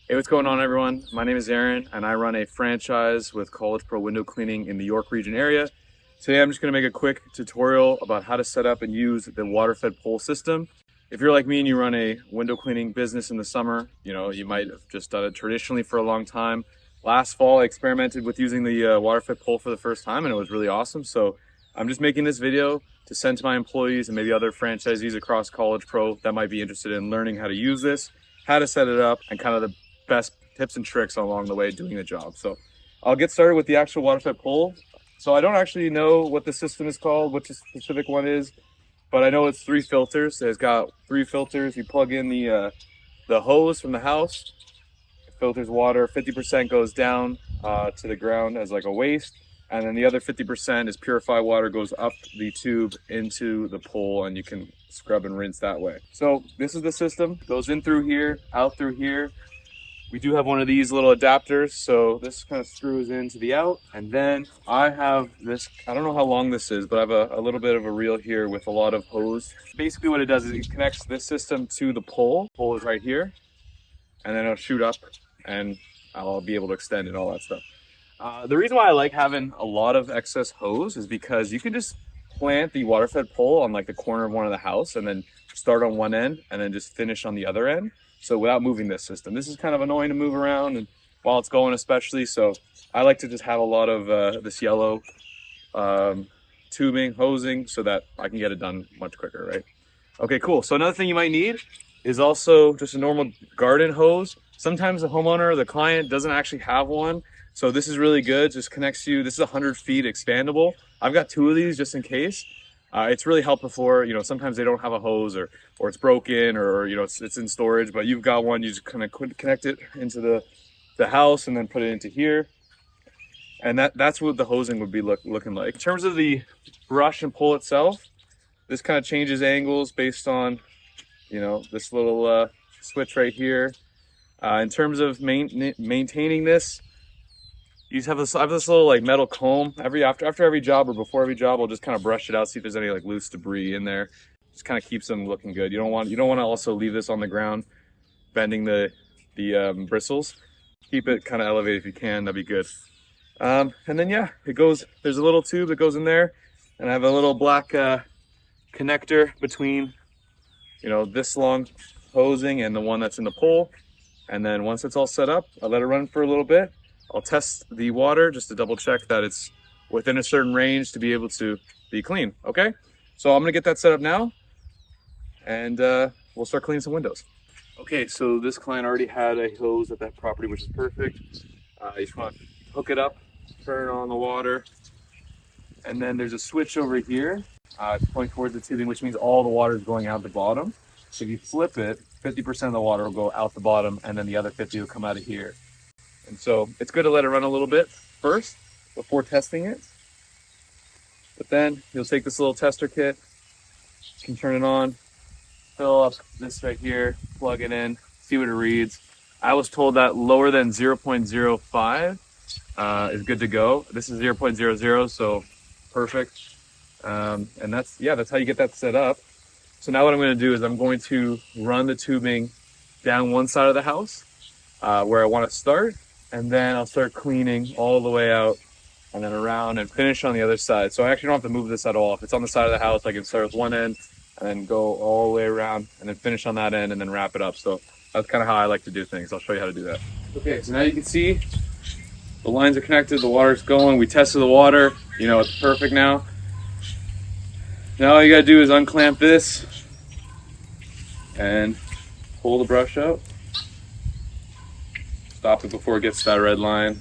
Hey, what's going on, everyone? My name is Aaron, and I run a franchise with College Pro Window Cleaning in the York region area. Today, I'm just going to make a quick tutorial about how to set up and use the WATERFED pole system. If you're like me and you run a window cleaning business in the summer, you might have just done it traditionally for a long time. Last fall, I experimented with using the WATERFED pole for the first time, and it was really awesome. So I'm just making this video to send to my employees and maybe other franchisees across College Pro that might be interested in learning how to use this, how to set it up, and kind of the best tips and tricks along the way doing the job. So I'll get started with the actual WATERFED pole. So I don't actually know what the system is called, what the specific one is, but I know it's 3 filters. It's got 3 filters. You plug in the hose from the house, it filters water. 50% goes down to the ground as like a waste, and then the other 50% is purified water, goes up the tube into the pole, and you can scrub and rinse that way. So this is the system. Goes in through here, out through here. We do have one of these little adapters, so this kind of screws into the out, and then I have this, I don't know how long this is, but I have a little bit of a reel here with a lot of hose. Basically what it does is it connects this system to the pole. The pole is right here, and then it'll shoot up, and I'll be able to extend and all that stuff. The reason why I like having a lot of excess hose is because you can just plant the WATERFED pole on like the corner of one of the house, and then start on one end, and then just finish on the other end. So without moving this system, this is kind of annoying to move around, and while it's going especially. So I like to just have a lot of this yellow tubing, hosing, so that I can get it done much quicker, right? Okay, cool. So another thing you might need is also just a normal garden hose. Sometimes the homeowner, the client, doesn't actually have one. So this is really good. Just connects you. This is 100 feet expandable. I've got 2 of these just in case. It's really helpful for, sometimes they don't have a hose, or it's broken, or, it's in storage, but you've got one. You just kind of connect it into the house and then put it into here. And that's what the hosing would be looking like. In terms of the brush and pole itself, this kind of changes angles based on, this little switch right here. In terms of maintaining this, you just I have this little like metal comb. After every job or before every job, I'll just kind of brush it out, see if there's any like loose debris in there. Just kind of keeps them looking good. You don't want to also leave this on the ground, bending the bristles. Keep it kind of elevated if you can. That'd be good. And then yeah, there's a little tube that goes in there, and I have a little black connector between this long hosing and the one that's in the pole. And then once it's all set up, I let it run for a little bit. I'll test the water just to double check that it's within a certain range to be able to be clean. Okay, so I'm gonna get that set up now, and we'll start cleaning some windows. Okay, so this client already had a hose at that property, which is perfect. You just want to hook it up, turn on the water, and then there's a switch over here. It's pointing towards the tubing, which means all the water is going out the bottom. So if you flip it, 50% of the water will go out the bottom, and then the other 50 will come out of here. And so it's good to let it run a little bit first before testing it. But then you'll take this little tester kit, you can turn it on, fill up this right here, plug it in, see what it reads. I was told that lower than 0.05 is good to go. This is 0.00, so perfect. And that's how you get that set up. So now what I'm going to do is I'm going to run the tubing down one side of the house where I want to start, and then I'll start cleaning all the way out and then around and finish on the other side. So I actually don't have to move this at all. If it's on the side of the house, I can start with one end and then go all the way around and then finish on that end and then wrap it up. So that's kind of how I like to do things. I'll show you how to do that. Okay, so now you can see the lines are connected, the water's going. We tested the water, it's perfect now. Now all you gotta do is unclamp this and pull the brush out. Stop it before it gets to that red line.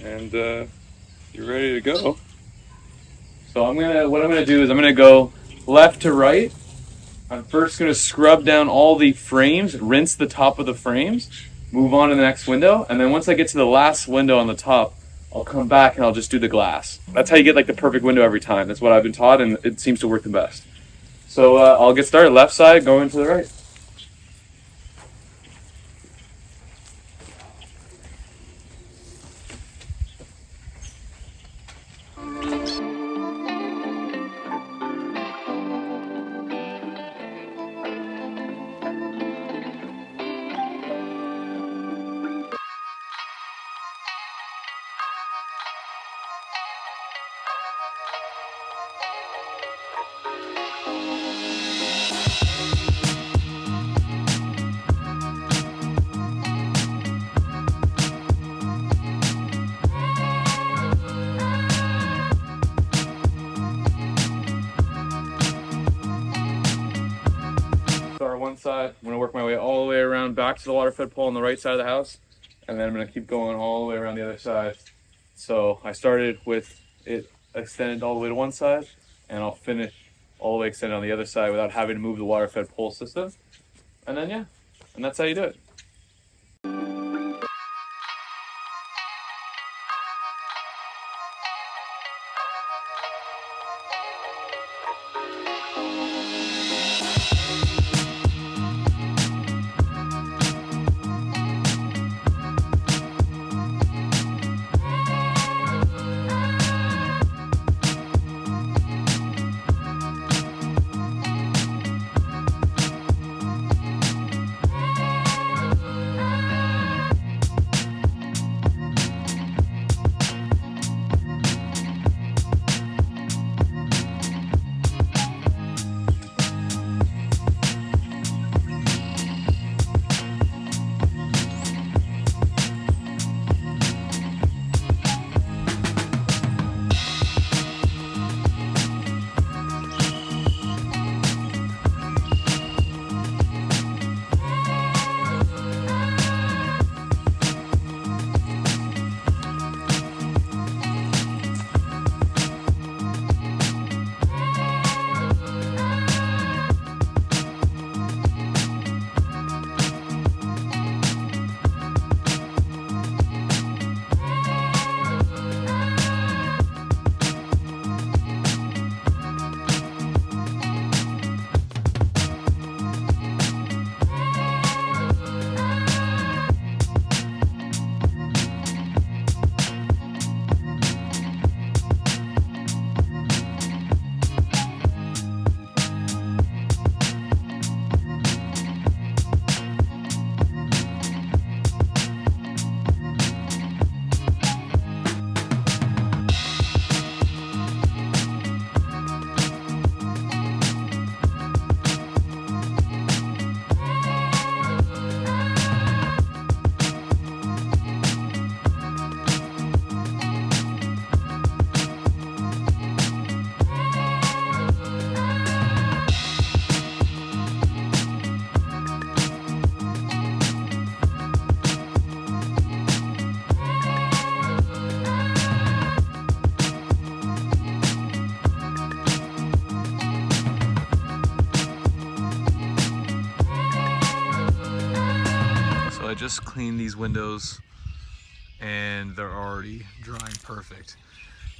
And you're ready to go. So what I'm gonna do is I'm gonna go left to right. I'm first gonna scrub down all the frames, rinse the top of the frames, move on to the next window, and then once I get to the last window on the top, I'll come back and I'll just do the glass. That's how you get like the perfect window every time. That's what I've been taught, and it seems to work the best. So I'll get started. Left side, going to the right. one side. I'm gonna work my way all the way around back to the water fed pole on the right side of the house, and then I'm gonna keep going all the way around the other side. So I started with it extended all the way to one side, and I'll finish all the way extended on the other side without having to move the water fed pole system. And then yeah, and that's how you do it. I just cleaned these windows and they're already drying perfect.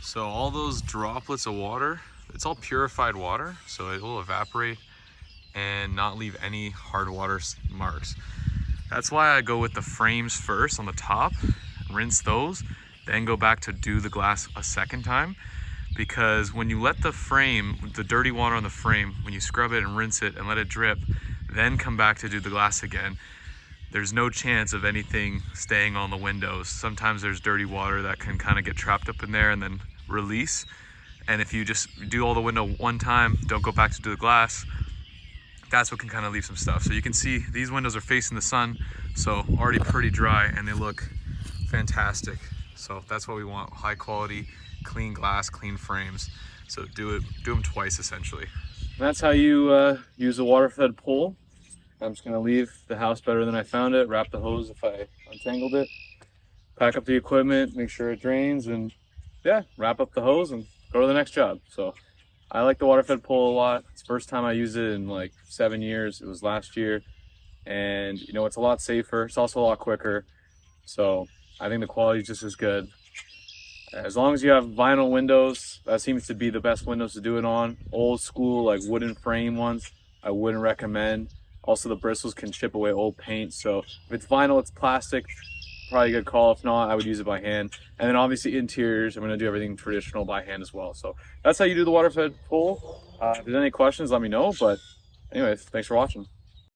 So all those droplets of water, it's all purified water, so it will evaporate and not leave any hard water marks. That's why I go with the frames first on the top, rinse those, then go back to do the glass a second time. Because when you let the frame, the dirty water on the frame, when you scrub it and rinse it and let it drip, then come back to do the glass again, there's no chance of anything staying on the windows. Sometimes there's dirty water that can kind of get trapped up in there and then release. And if you just do all the window one time, don't go back to do the glass, that's what can kind of leave some stuff. So you can see these windows are facing the sun, so already pretty dry and they look fantastic. So that's what we want, high quality, clean glass, clean frames. So do them twice essentially. That's how you use a water fed pole. I'm just gonna leave the house better than I found it, wrap the hose if I untangled it, pack up the equipment, make sure it drains, and yeah, wrap up the hose and go to the next job. So I like the water fed pole a lot. It's the first time I used it in like 7 years. It was last year. And you know, it's a lot safer. It's also a lot quicker. So I think the quality is just as good. As long as you have vinyl windows, that seems to be the best windows to do it on. Old school, like wooden frame ones, I wouldn't recommend. Also, the bristles can chip away old paint. So if it's vinyl, it's plastic, probably a good call. If not, I would use it by hand. And then obviously interiors, I'm gonna do everything traditional by hand as well. So that's how you do the water fed pole. If there's any questions, let me know. But anyways, thanks for watching.